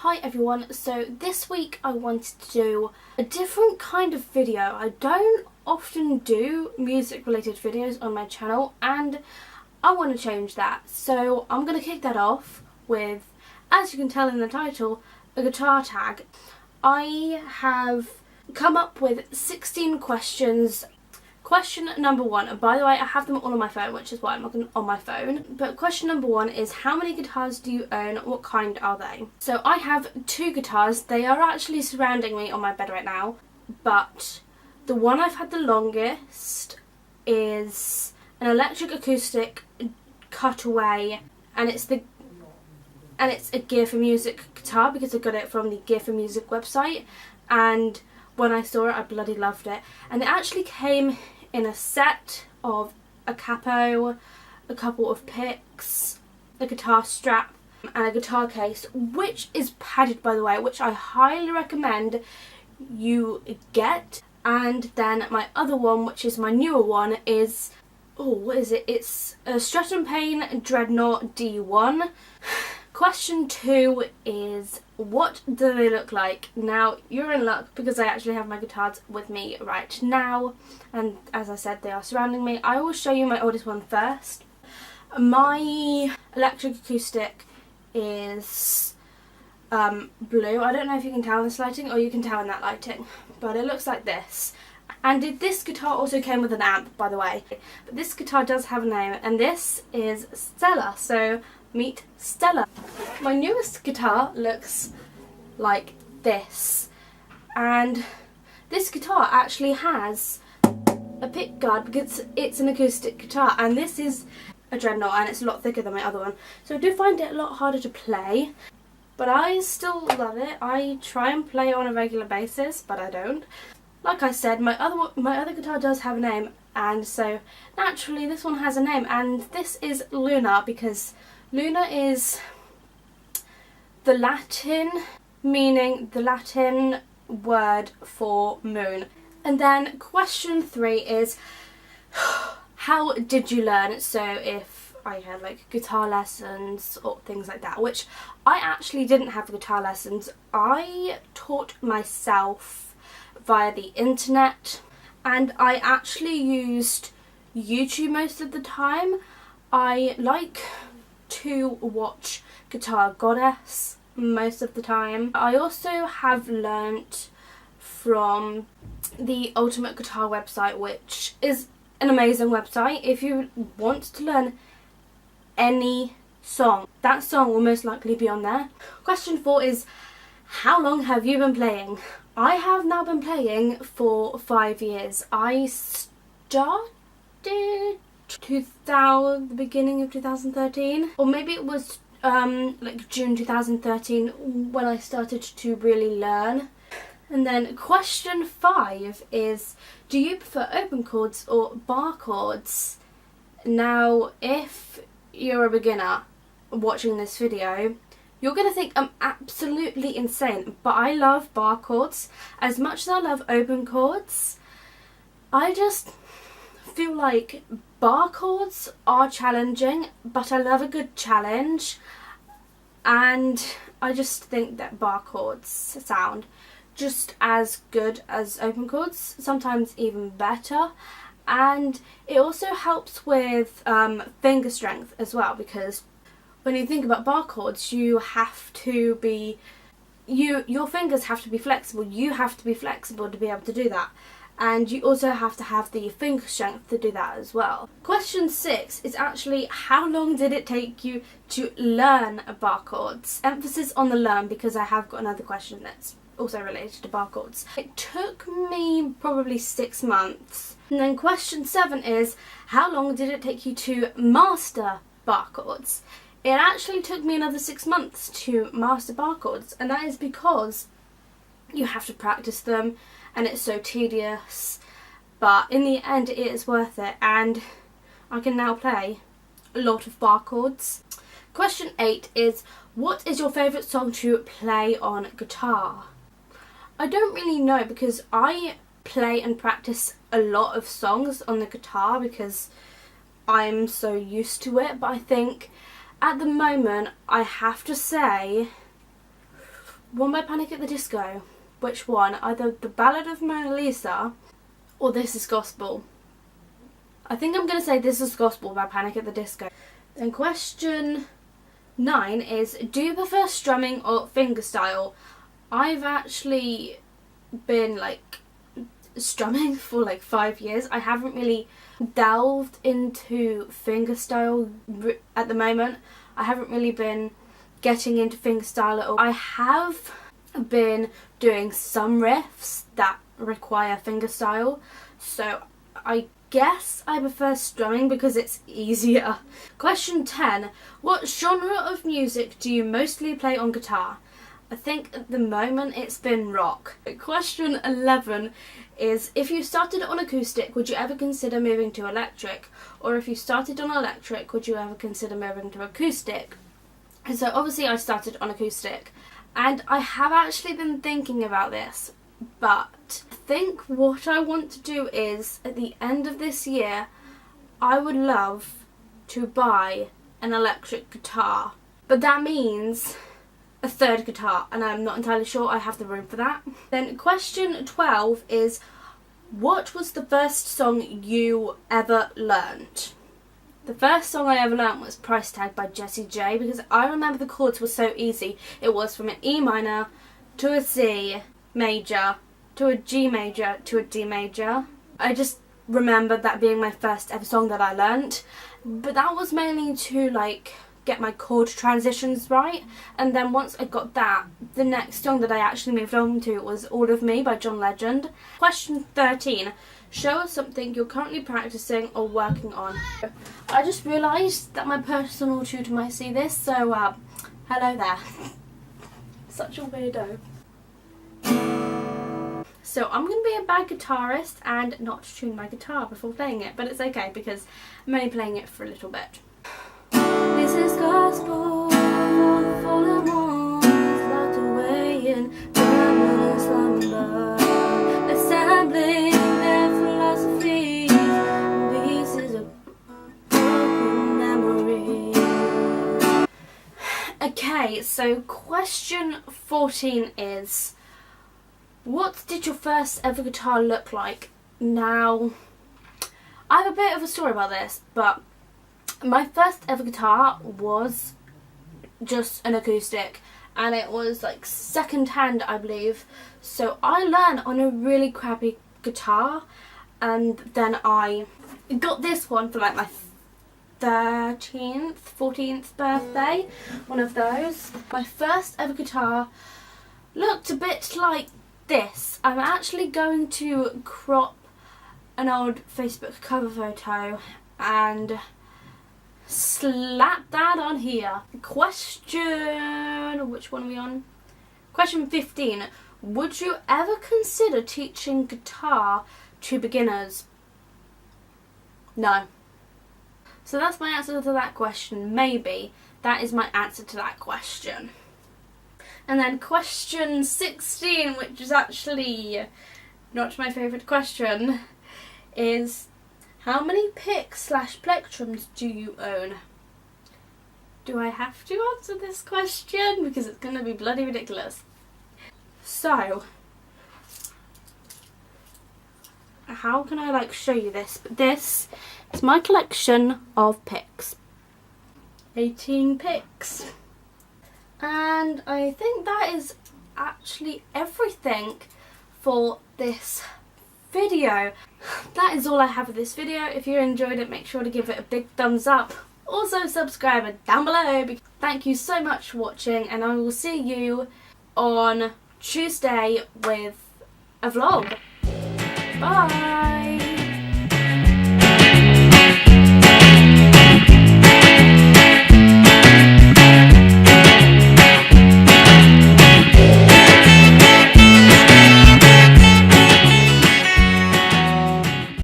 Hi everyone, so this week I wanted to do a different kind of video. I don't often do music related videos on my channel and I want to change that. So I'm going to kick that off with, as you can tell in the title, a guitar tag. I have come up with 16 questions. Question number one, and by the way I have them all on my phone, which is why I'm looking on my phone, but question number one is, how many guitars do you own? What kind are they? So I have two guitars. They are actually surrounding me on my bed right now, but the one I've had the longest is an electric acoustic cutaway, and it's a Gear for Music guitar because I got it from the Gear for Music website, and when I saw it I bloody loved it. And it actually came in a set of a capo, a couple of picks, a guitar strap and a guitar case, which is padded by the way, which I highly recommend you get. And then my other one, which is my newer one, is, what is it? It's a Stratton Payne Dreadnought D1. Question two is, what do they look like? Now, you're in luck because I actually have my guitars with me right now, and as I said, they are surrounding me. I will show you my oldest one first. My electric acoustic is blue. I don't know if you can tell in this lighting or you can tell in that lighting, but it looks like this. And this guitar also came with an amp, by the way, but this guitar does have a name, and this is Stella, so meet Stella. My newest guitar looks like this, and this guitar actually has a pick guard because it's an acoustic guitar, and this is a Dreadnought and it's a lot thicker than my other one, so I do find it a lot harder to play, but I still love it. I try and play it on a regular basis, but I don't. Like I said, my other guitar does have a name, and so naturally this one has a name, and this is Luna because Luna is the Latin word for moon. And then question three is, how did you learn? So if I had like guitar lessons or things like that, which I actually didn't have guitar lessons. I taught myself via the internet, and I actually used YouTube most of the time. I like to watch Guitar Goddess most of the time. I also have learnt from the Ultimate Guitar website, which is an amazing website. If you want to learn any song, that song will most likely be on there. Question four is, how long have you been playing? I have now been playing for 5 years. I started the beginning of 2013, or maybe it was like June 2013 when I started to really learn. And then question five is, do you prefer open chords or bar chords? Now, if you're a beginner watching this video, you're going to think I'm absolutely insane, but I love bar chords as much as I love open chords. I just feel like bar chords are challenging, but I love a good challenge, and I just think that bar chords sound just as good as open chords, sometimes even better. And it also helps with finger strength as well, because when you think about bar chords, you have to be, your fingers have to be flexible. You have to be flexible to be able to do that. And you also have to have the finger strength to do that as well. Question six is actually, how long did it take you to learn bar chords? Emphasis on the learn, because I have got another question that's also related to bar chords. It took me probably 6 months. And then question seven is, how long did it take you to master bar chords? It actually took me another 6 months to master bar chords, and that is because you have to practice them and it's so tedious, but in the end it is worth it, and I can now play a lot of bar chords. Question eight is, what is your favourite song to play on guitar? I don't really know, because I play and practice a lot of songs on the guitar because I'm so used to it, but I think at the moment I have to say One by Panic at the Disco. Which one? Either The Ballad of Mona Lisa or This Is Gospel. I think I'm going to say This Is Gospel by Panic at the Disco. Then question 9 is, do you prefer strumming or fingerstyle? I've actually been like strumming for like 5 years. I haven't really delved into fingerstyle at the moment. I haven't really been getting into fingerstyle at all. I have been doing some riffs that require fingerstyle, so I guess I prefer strumming because it's easier. Question 10. What genre of music do you mostly play on guitar? I think at the moment it's been rock. Question 11 is, if you started on acoustic, would you ever consider moving to electric? Or if you started on electric, would you ever consider moving to acoustic? And so obviously I started on acoustic, and I have actually been thinking about this, but I think what I want to do is, at the end of this year, I would love to buy an electric guitar. But that means a third guitar, and I'm not entirely sure I have the room for that. Then question 12 is, what was the first song you ever learnt? The first song I ever learnt was Price Tag by Jessie J, because I remember the chords were so easy. It was from an E minor to a C major to a G major to a D major. I just remember that being my first ever song that I learnt, but that was mainly to like get my chord transitions right, and then once I got that, the next song that I actually moved on to was All of Me by John Legend. Question 13. Show us something you're currently practicing or working on. I just realised that my personal tutor might see this, so hello there. Such a weirdo. So I'm going to be a bad guitarist and not tune my guitar before playing it, but it's okay because I'm only playing it for a little bit. This is gospel for the fallen ones, locked away in permanent slumber, assembling their philosophies, pieces of broken memories. Okay, so question 14 is, what did your first ever guitar look like? Now, I have a bit of a story about this, but my first ever guitar was just an acoustic, and it was like second hand, I believe. So I learned on a really crappy guitar, and then I got this one for like my 13th, 14th birthday, one of those. My first ever guitar looked a bit like this. I'm actually going to crop an old Facebook cover photo and slap that on here. Question, which one are we on? Question 15. Would you ever consider teaching guitar to beginners? No. So that's my answer to that question. Maybe. That is my answer to that question. And then question 16, which is actually not my favourite question, is how many picks / plectrums do you own? Do I have to answer this question? Because it's going to be bloody ridiculous. So, how can I like show you this? But this is my collection of picks. 18 picks. And I think that is actually everything for this video. That is all I have for this video. If you enjoyed it, make sure to give it a big thumbs up. Also subscribe down below. Thank you so much for watching, and I will see you on Tuesday with a vlog. Bye!